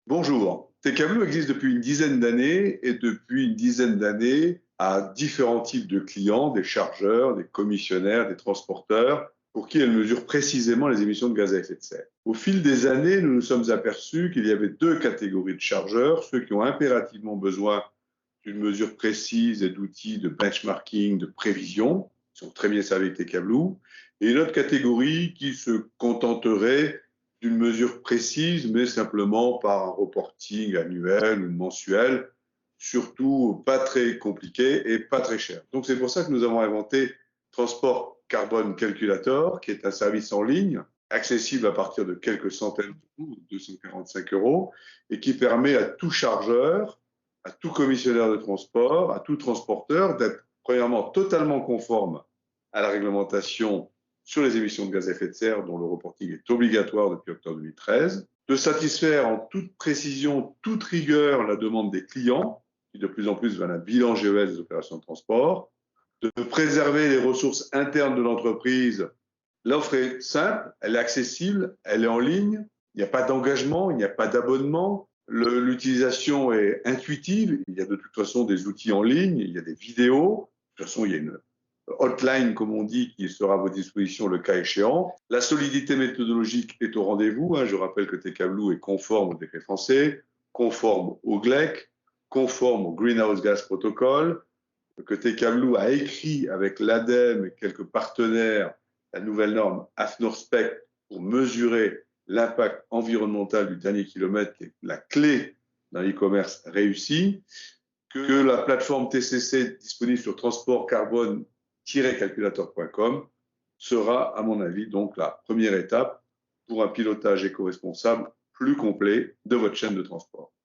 Bonjour. TKBlue existe depuis une dizaine d'années et depuis une dizaine d'années à différents types de clients, des chargeurs, des commissionnaires, des transporteurs, pour qui elle mesure précisément les émissions de gaz à effet de serre. Au fil des années, nous nous sommes aperçus qu'il y avait deux catégories de chargeurs, ceux qui ont impérativement besoin d'une mesure précise et d'outils de benchmarking, de prévision, qui sont très bien servis avec TKBlue, et une autre catégorie qui se contenterait d'une mesure précise, mais simplement par un reporting annuel ou mensuel, surtout pas très compliqué et pas très cher. Donc c'est pour ça que nous avons inventé Transport Carbone Calculator, qui est un service en ligne accessible à partir de quelques centaines d'euros, 245 euros, et qui permet à tout chargeur, à tout commissionnaire de transport, à tout transporteur d'être premièrement totalement conforme à la réglementation sur les émissions de gaz à effet de serre, dont le reporting est obligatoire depuis octobre 2013, de satisfaire en toute précision, toute rigueur la demande des clients, qui de plus en plus veulent un bilan GES des opérations de transport, de préserver les ressources internes de l'entreprise. L'offre est simple, elle est accessible, elle est en ligne, il n'y a pas d'engagement, il n'y a pas d'abonnement, l'utilisation est intuitive, il y a de toute façon des outils en ligne, il y a des vidéos, de toute façon il y a une hotline, comme on dit, qui sera à vos dispositions le cas échéant. La solidité méthodologique est au rendez-vous. Je rappelle que TKBlue est conforme au décret français, conforme au GLEC, conforme au Greenhouse Gas Protocol, que TKBlue a écrit avec l'ADEME et quelques partenaires la nouvelle norme AFNOR-SPEC pour mesurer l'impact environnemental du dernier kilomètre, qui est la clé d'un e-commerce réussi, que la plateforme TCC disponible sur transport-carbone-calculator.com sera, à mon avis, donc la première étape pour un pilotage éco-responsable plus complet de votre chaîne de transport.